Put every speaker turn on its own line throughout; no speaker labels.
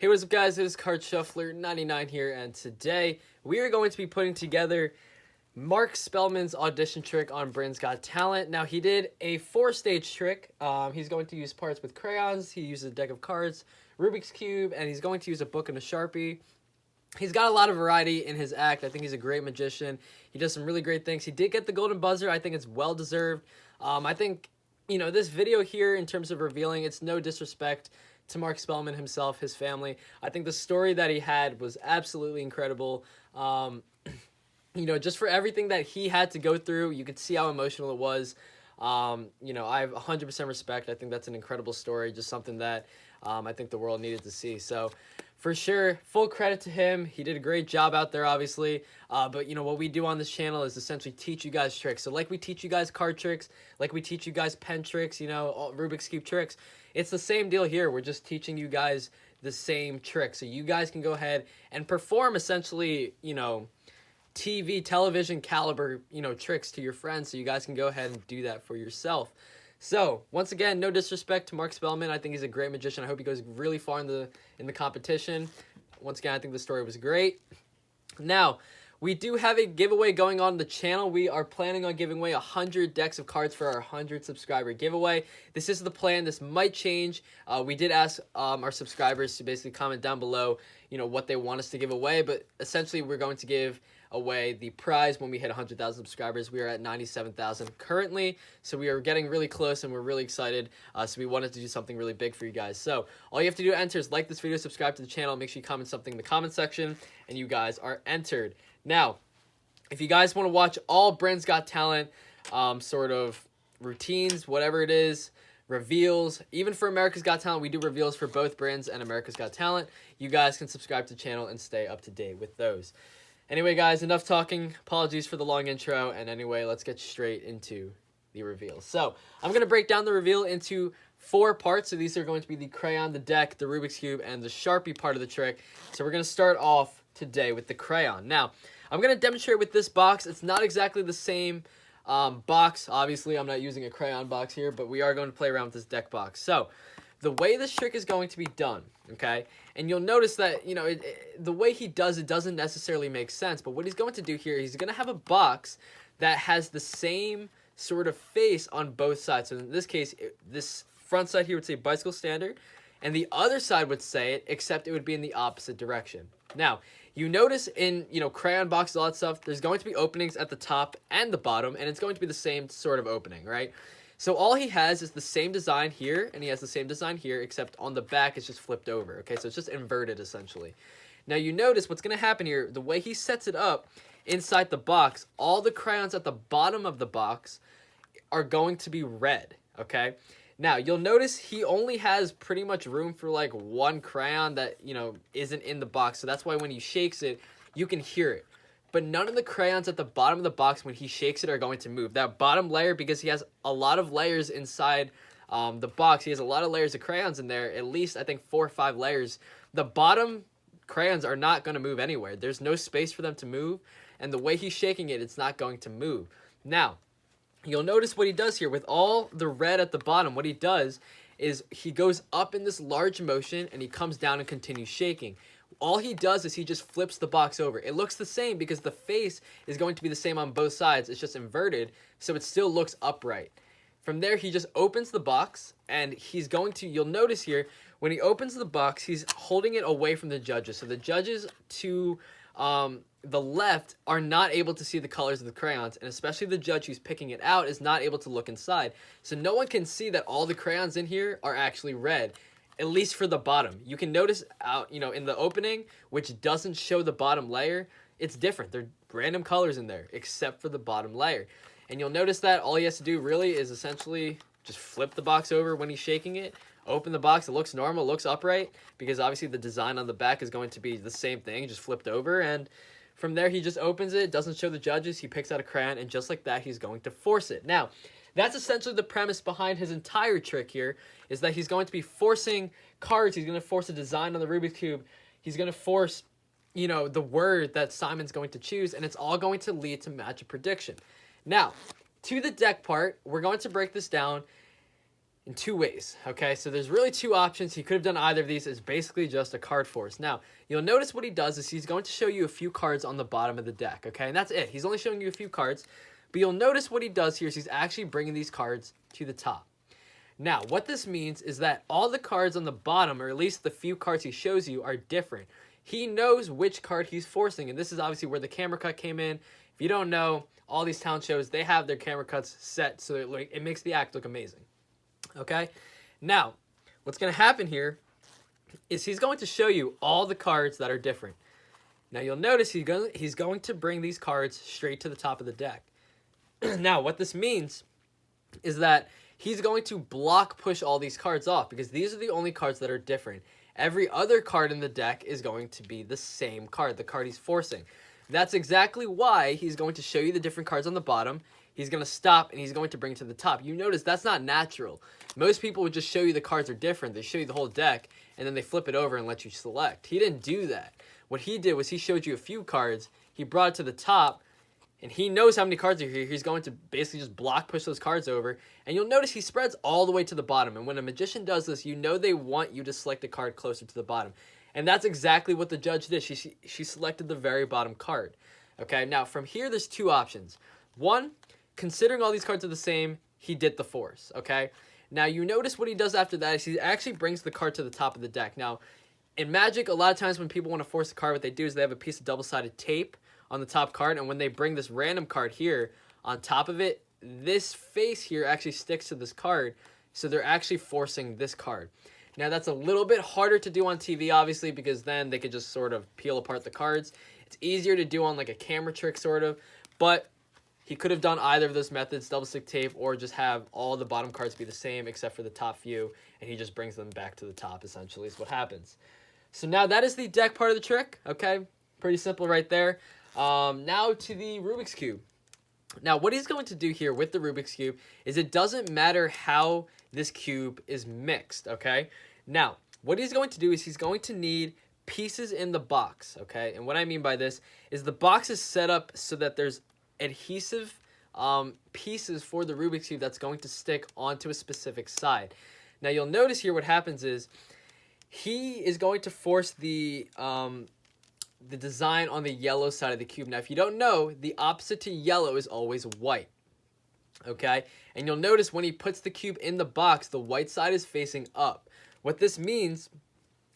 Hey, what's up guys, it is Card Shuffler 99 here, and today we are going to be putting together Marc Spelmann's audition trick on Britain's Got Talent. Now, he did a 4-stage trick. He's going to use parts with crayons, he uses a deck of cards, Rubik's Cube, and he's going to use a book and a Sharpie. He's got a lot of variety in his act. I think he's a great magician. He does some really great things. He did get the golden buzzer. I think it's well deserved. I think, this video here in terms of revealing, it's no disrespect to Marc Spelmann himself, his family. I think the story that he had was absolutely incredible. Just for everything that he had to go through, you could see how emotional it was. I have 100% respect. I think that's an incredible story, just something that I think the world needed to see. So, for sure, full credit to him. He did a great job out there, obviously. But, what we do on this channel is essentially teach you guys tricks. So, like we teach you guys card tricks, like we teach you guys pen tricks, Rubik's Cube tricks, it's the same deal here. We're just teaching you guys the same trick. So, you guys can go ahead and perform, essentially, television caliber, tricks to your friends, so you guys can go ahead and do that for yourself. So, once again, no disrespect to Marc Spelmann. I think he's a great magician. I hope he goes really far in the competition. Once again, I think the story was great. Now, we do have a giveaway going on the channel. We are planning on giving away 100 decks of cards for our 100 subscriber giveaway. This is the plan. This might change. We did ask our subscribers to basically comment down below, what they want us to give away. But essentially, we're going to give away the prize when we hit 100,000 subscribers. We are at 97,000 currently, so we are getting really close and we're really excited. So we wanted to do something really big for you guys. So all you have to do to enter is like this video, subscribe to the channel, make sure you comment something in the comment section, and you guys are entered. Now, if you guys want to watch all Britain's Got Talent sort of routines, whatever it is, reveals, even for America's Got Talent, we do reveals for both Britain's and America's Got Talent. You guys can subscribe to the channel and stay up to date with those. Anyway, guys, enough talking. Apologies for the long intro. And anyway, let's get straight into the reveal. So, I'm going to break down the reveal into 4 parts. So, these are going to be the crayon, the deck, the Rubik's Cube, and the Sharpie part of the trick. So, we're going to start off today with the crayon. Now, I'm going to demonstrate with this box. It's not exactly the same box. Obviously, I'm not using a crayon box here, but we are going to play around with this deck box. So, the way this trick is going to be done, okay, and you'll notice that, the way he does it doesn't necessarily make sense, but what he's going to do here, he's going to have a box that has the same sort of face on both sides. So in this case, this front side here would say bicycle standard, and the other side would say it, except it would be in the opposite direction. Now, you notice in, crayon boxes, all that stuff, there's going to be openings at the top and the bottom, and it's going to be the same sort of opening, right? So all he has is the same design here, and he has the same design here, except on the back it's just flipped over, okay? So it's just inverted, essentially. Now you notice what's going to happen here, the way he sets it up inside the box, all the crayons at the bottom of the box are going to be red, okay? Now, you'll notice he only has pretty much room for, like, 1 crayon that, isn't in the box. So that's why when he shakes it, you can hear it. But none of the crayons at the bottom of the box, when he shakes it, are going to move. That bottom layer, because he has a lot of layers inside the box, he has a lot of layers of crayons in there, at least, I think, 4 or 5 layers. The bottom crayons are not going to move anywhere. There's no space for them to move, and the way he's shaking it, it's not going to move. Now, you'll notice what he does here. With all the red at the bottom, what he does is he goes up in this large motion, and he comes down and continues shaking. All he does is he just flips the box over. It looks the same because the face is going to be the same on both sides. It's just inverted, so it still looks upright. From there, he just opens the box, and he's going to, you'll notice here, when he opens the box, he's holding it away from the judges. So the judges to the left are not able to see the colors of the crayons, and especially the judge who's picking it out is not able to look inside. So no one can see that all the crayons in here are actually red. At least for the bottom. You can notice out, in the opening, which doesn't show the bottom layer, it's different. There are random colors in there, except for the bottom layer. And you'll notice that all he has to do really is essentially just flip the box over when he's shaking it, open the box, it looks normal, looks upright, because obviously the design on the back is going to be the same thing, just flipped over, and from there he just opens it, doesn't show the judges, he picks out a crayon, and just like that, he's going to force it. Now, that's essentially the premise behind his entire trick here, is that he's going to be forcing cards, he's going to force a design on the Rubik's Cube, he's going to force, the word that Simon's going to choose, and it's all going to lead to magic prediction. Now, to the deck part, we're going to break this down in two ways, okay? So there's really two options. He could have done either of these. It's basically just a card force. Now, you'll notice what he does is he's going to show you a few cards on the bottom of the deck, okay? And that's it. He's only showing you a few cards. But you'll notice what he does here is he's actually bringing these cards to the top. Now, what this means is that all the cards on the bottom, or at least the few cards he shows you, are different. He knows which card he's forcing, and this is obviously where the camera cut came in. If you don't know, all these talent shows, they have their camera cuts set so it makes the act look amazing. Okay? Now, what's going to happen here is he's going to show you all the cards that are different. Now, you'll notice he's going to bring these cards straight to the top of the deck. Now, what this means is that he's going to block push all these cards off because these are the only cards that are different. Every other card in the deck is going to be the same card, the card he's forcing. That's exactly why he's going to show you the different cards on the bottom. He's going to stop and he's going to bring it to the top. You notice that's not natural. Most people would just show you the cards are different. They show you the whole deck and then they flip it over and let you select. He didn't do that. What he did was he showed you a few cards. He brought it to the top. And he knows how many cards are here. He's going to basically just block push those cards over. And you'll notice he spreads all the way to the bottom. And when a magician does this, you know they want you to select a card closer to the bottom. And that's exactly what the judge did. She selected the very bottom card. Okay, now from here, there's two options. One, considering all these cards are the same, he did the force. Okay, now you notice what he does after that is he actually brings the card to the top of the deck. Now, in Magic, a lot of times when people want to force a card, what they do is they have a piece of double-sided tape on the top card, and when they bring this random card here on top of it, this face here actually sticks to this card, so they're actually forcing this card. Now that's a little bit harder to do on TV, obviously, because then they could just sort of peel apart the cards. It's easier to do on like a camera trick sort of, but he could have done either of those methods, double stick tape, or just have all the bottom cards be the same except for the top few, and he just brings them back to the top, essentially, is what happens. So now that is the deck part of the trick, okay? Pretty simple right there. Now to the Rubik's Cube. Now, what he's going to do here with the Rubik's Cube is it doesn't matter how this cube is mixed, okay? Now, what he's going to do is he's going to need pieces in the box, okay? And what I mean by this is the box is set up so that there's adhesive pieces for the Rubik's Cube that's going to stick onto a specific side. Now, you'll notice here what happens is he is going to force the design on the yellow side of the cube. Now, if you don't know, the opposite to yellow is always white, okay? And you'll notice when he puts the cube in the box, the white side is facing up. What this means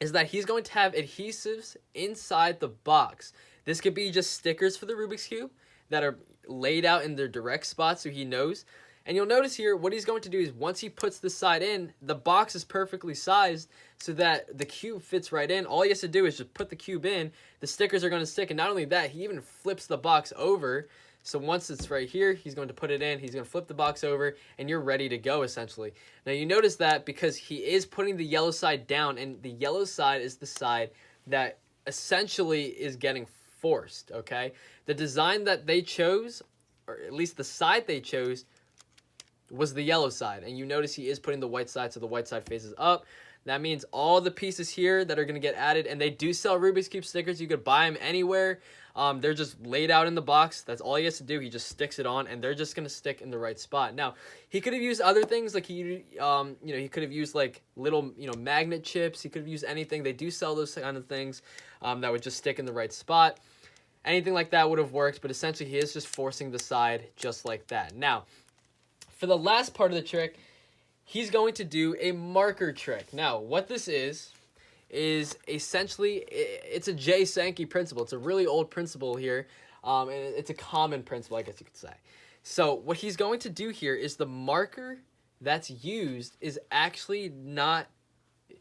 is that he's going to have adhesives inside the box. This could be just stickers for the Rubik's Cube that are laid out in their direct spots so he knows. And you'll notice here, what he's going to do is once he puts this side in, the box is perfectly sized so that the cube fits right in. All he has to do is just put the cube in. The stickers are going to stick. And not only that, he even flips the box over. So once it's right here, he's going to put it in. He's going to flip the box over, and you're ready to go, essentially. Now, you notice that because he is putting the yellow side down, and the yellow side is the side that essentially is getting forced, okay? The design that they chose, or at least the side they chose, was the yellow side, and you notice he is putting the white side, so the white side faces up. That means all the pieces here that are going to get added, and they do sell Rubik's Cube stickers. You could buy them anywhere. They're just laid out in the box. That's all he has to do. He just sticks it on, and they're just going to stick in the right spot. Now, he could have used other things, like he could have used like little, magnet chips. He could have used anything. They do sell those kind of things that would just stick in the right spot. Anything like that would have worked, but essentially he is just forcing the side just like that. Now, for the last part of the trick, he's going to do a marker trick. Now, what this is essentially, it's a Jay Sankey principle. It's a really old principle here, and it's a common principle, I guess you could say. So what he's going to do here is the marker that's used is actually not,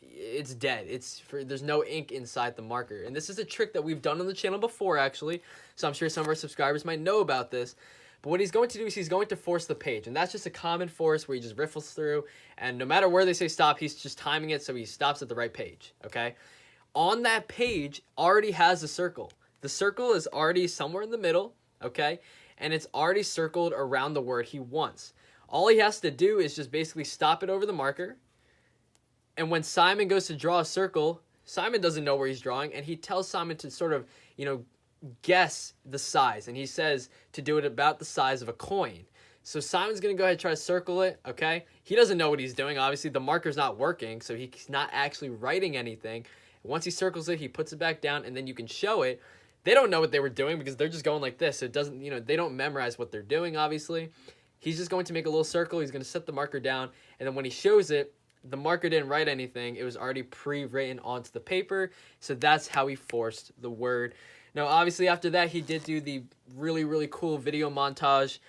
it's dead. There's no ink inside the marker. And this is a trick that we've done on the channel before, actually, so I'm sure some of our subscribers might know about this. But what he's going to do is he's going to force the page. And that's just a common force where he just riffles through. And no matter where they say stop, he's just timing it so he stops at the right page. Okay? On that page already has a circle. The circle is already somewhere in the middle. Okay? And it's already circled around the word he wants. All he has to do is just basically stop it over the marker. And when Simon goes to draw a circle, Simon doesn't know where he's drawing. And he tells Simon to sort of, guess the size, and he says to do it about the size of a coin. So Simon's going to go ahead and try to circle it, okay? He doesn't know what he's doing. Obviously, the marker's not working, so he's not actually writing anything. Once he circles it, he puts it back down, and then you can show it. They don't know what they were doing because they're just going like this. So it doesn't, they don't memorize what they're doing, obviously. He's just going to make a little circle. He's going to set the marker down, and then when he shows it, the marker didn't write anything. It was already pre-written onto the paper, so that's how he forced the word. Now, obviously, after that, he did do the really, really cool video montage.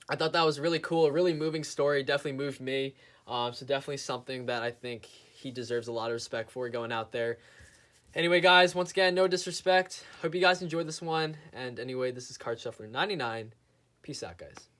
I thought that was really cool, a really moving story, definitely moved me. So definitely something that I think he deserves a lot of respect for going out there. Anyway, guys, once again, no disrespect. Hope you guys enjoyed this one. And anyway, this is Card Shuffler 99. Peace out, guys.